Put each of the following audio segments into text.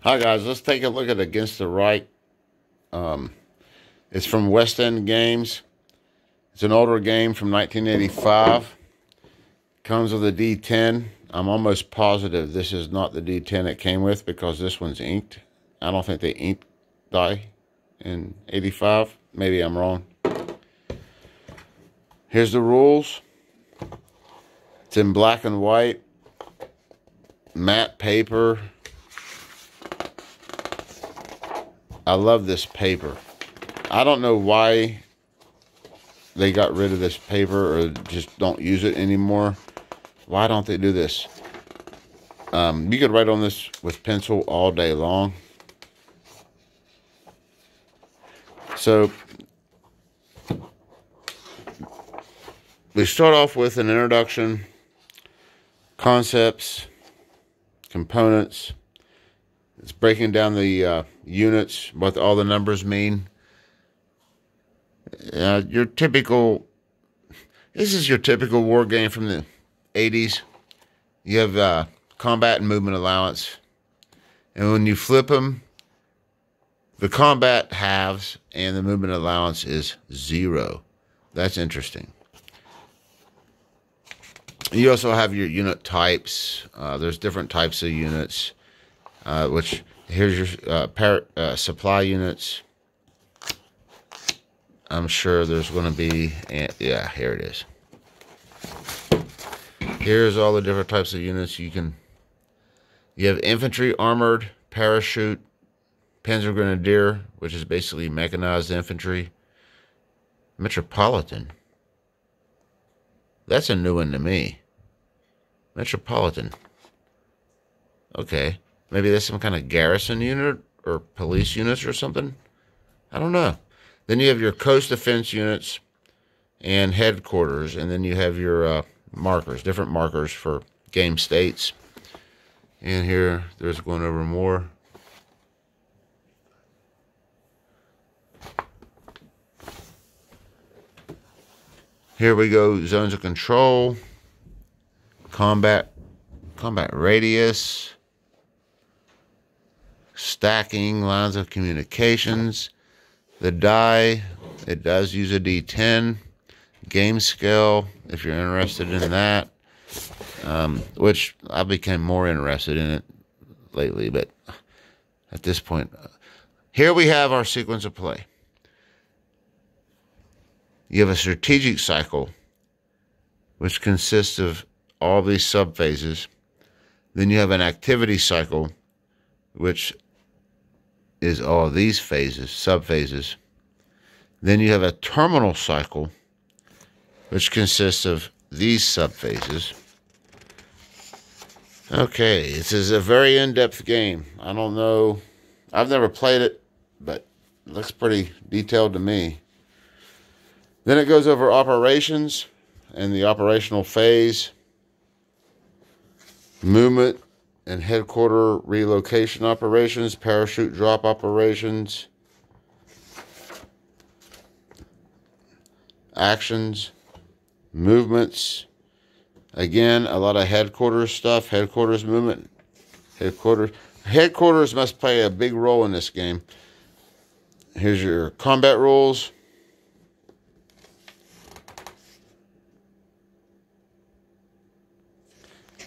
Hi guys, let's take a look at Against the Right. It's from West End Games. It's an older game from 1985. Comes with a D10. I'm almost positive this is not the D10 it came with because this one's inked. I don't think they inked die in 85. Maybe I'm wrong. Here's the rules. It's in black and white. Matte paper. I love this paper. I don't know why they got rid of this paper or just don't use it anymore. Why don't they do this? You could write on this with pencil all day long. So we start off with an introduction, concepts, components. It's breaking down the units, what all the numbers mean. Your typical, this is your typical war game from the 80s. You have combat and movement allowance. And when you flip them, the combat halves and the movement allowance is 0. That's interesting. You also have your unit types. There's different types of units, which here's your supply units. I'm sure there's going to be, yeah, here it is. Here's all the different types of units you have infantry, armored, parachute, Panzer Grenadier, which is basically mechanized infantry, Metropolitan. That's a new one to me. Metropolitan. Okay. Maybe that's some kind of garrison unit or police units or something. I don't know. Then you have your coast defense units and headquarters, and then you have your markers, different markers for game states. And here, there's going over more. Here we go, zones of control, combat radius, stacking, lines of communications. The die, it does use a D10. Game scale, if you're interested in that, which I became more interested in it lately, but at this point, here we have our sequence of play. You have a strategic cycle, which consists of all these subphases. Then you have an activity cycle, which is all these phases, subphases. Then you have a terminal cycle, which consists of these subphases. Okay, this is a very in-depth game. I don't know. I've never played it, but it looks pretty detailed to me. Then it goes over operations and the operational phase, movement and headquarter relocation operations, parachute drop operations, actions, movements. Again, a lot of headquarters stuff, headquarters movement, Headquarters must play a big role in this game. Here's your combat rules.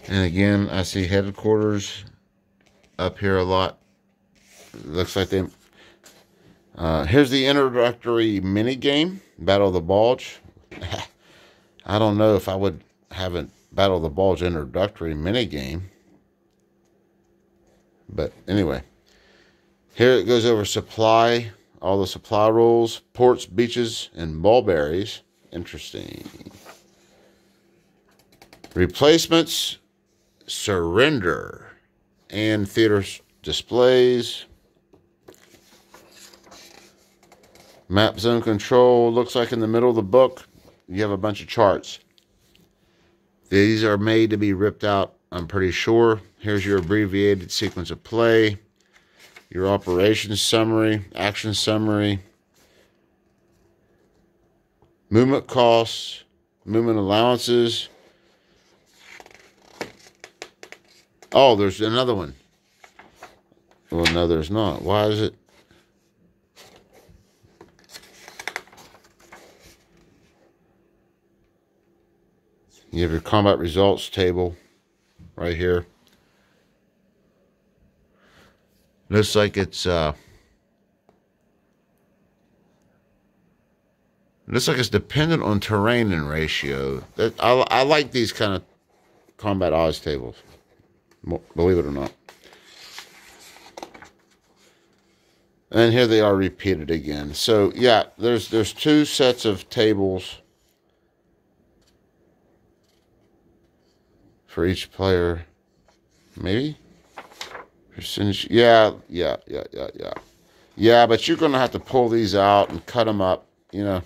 And again, I see headquarters up here a lot. Looks like they... here's the introductory mini game, Battle of the Bulge. I don't know if I would have a Battle of the Bulge introductory mini game. But anyway, here it goes over supply, all the supply rules, ports, beaches, and mulberries. Interesting. Replacements, surrender, and theater displays. Map zone control. Looks like in the middle of the book, you have a bunch of charts. These are made to be ripped out, I'm pretty sure. Here's your abbreviated sequence of play, your operations summary, action summary, movement costs, movement allowances. Oh, there's another one. Well, no, there's not. Why is it? You have your combat results table right here. Looks like it's dependent on terrain and ratio. I like these kind of combat odds tables, believe it or not. And here they are repeated again. So yeah, there's two sets of tables for each player. Maybe? Percentage. Yeah, but you're gonna have to pull these out and cut them up, you know.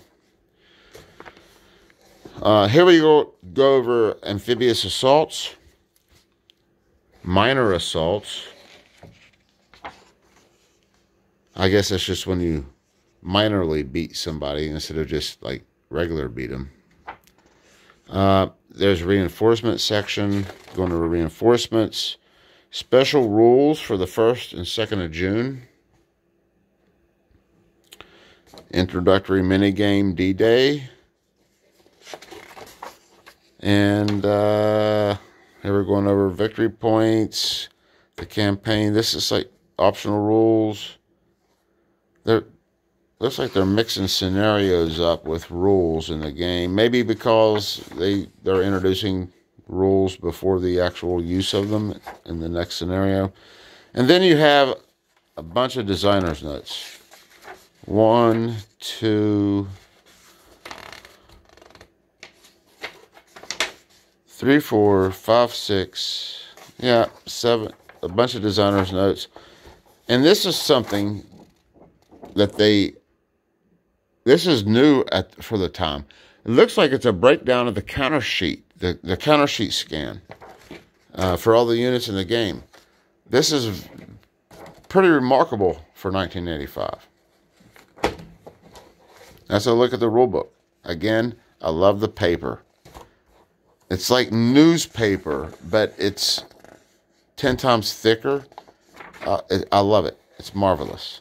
Here we go over amphibious assaults, minor assaults. I guess that's just when you minorly beat somebody instead of just like regular beat them. There's a reinforcement section, going over reinforcements. Special rules for the 1st and 2nd of June. Introductory minigame D-Day. And here we're going over victory points, the campaign. This is like optional rules. Looks like they're mixing scenarios up with rules in the game. Maybe because they're introducing rules before the actual use of them in the next scenario. And then you have a bunch of designer's notes. 1, 2, 3, 4, 5, 6, yeah, 7, a bunch of designer's notes. And this is something that this is new for the time. It looks like it's a breakdown of the counter sheet, the counter sheet scan for all the units in the game. This is pretty remarkable for 1985. Let's look at the rule book. Again, I love the paper. It's like newspaper, but it's 10 times thicker. I love it. It's marvelous.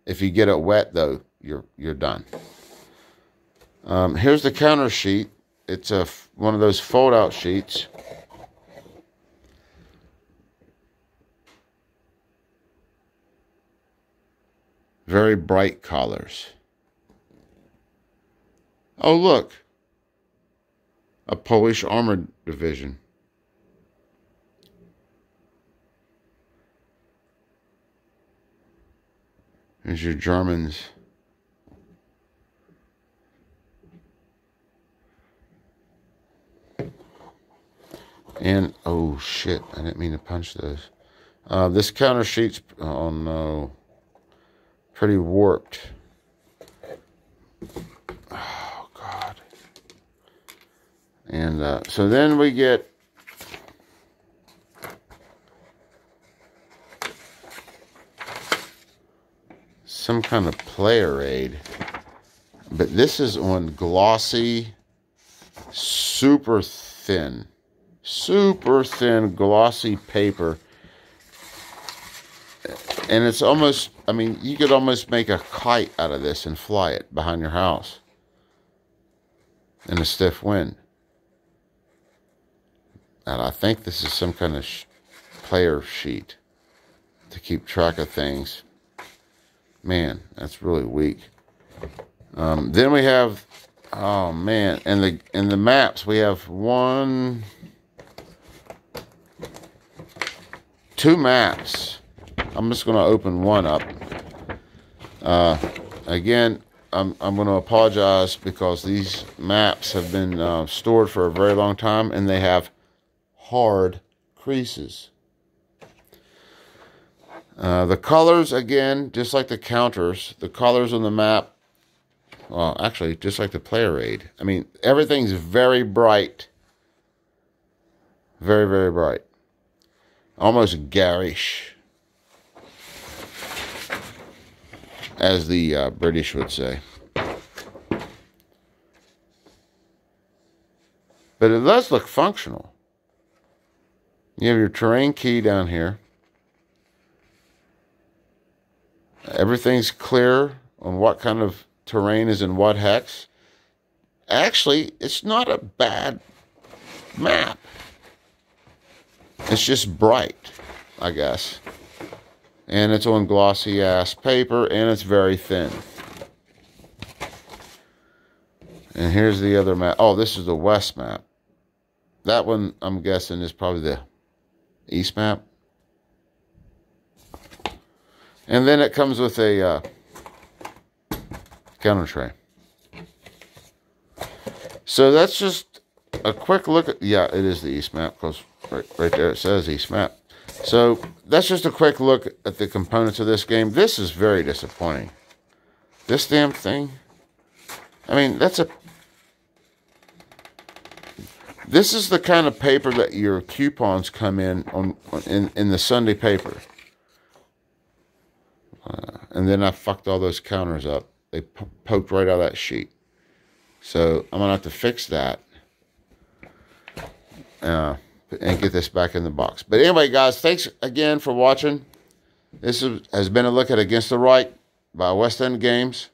If you get it wet, though, you're done. Here's the counter sheet. It's one of those fold-out sheets. Very bright colors. Oh, look. A Polish armored division. Here's your Germans. And, oh shit, I didn't mean to punch those. This counter sheet's, oh no, pretty warped. Oh God. And so then we get some kind of player aid. But this is on glossy, super thin glossy paper. And it's almost, I mean, you could almost make a kite out of this and fly it behind your house in a stiff wind. And I think this is some kind of player sheet to keep track of things. Man, that's really weak. Then we have, oh man, in the maps we have 2 maps. I'm just going to open one up. Again, I'm going to apologize because these maps have been stored for a very long time and they have hard creases. The colors, again, just like the counters, the colors on the map, well, actually, just like the player aid. I mean, everything's very bright. Very, very bright. Almost garish, as the British would say. But it does look functional. You have your terrain key down here. Everything's clear on what kind of terrain is in what hex. Actually, it's not a bad map. It's just bright, I guess. And it's on glossy ass paper, and it's very thin. And here's the other map. Oh, this is the west map. That one, I'm guessing, is probably the east map. And then it comes with a counter tray. So that's just a quick look at, yeah, it is the east map, because right there it says east map. So that's just a quick look at the components of this game. This is very disappointing. This damn thing. I mean, this is the kind of paper that your coupons come in in the Sunday paper. And then I fucked all those counters up. They poked right out of that sheet. So I'm going to have to fix that. And get this back in the box. But anyway, guys, thanks again for watching. This has been a look at Against the Right by West End Games.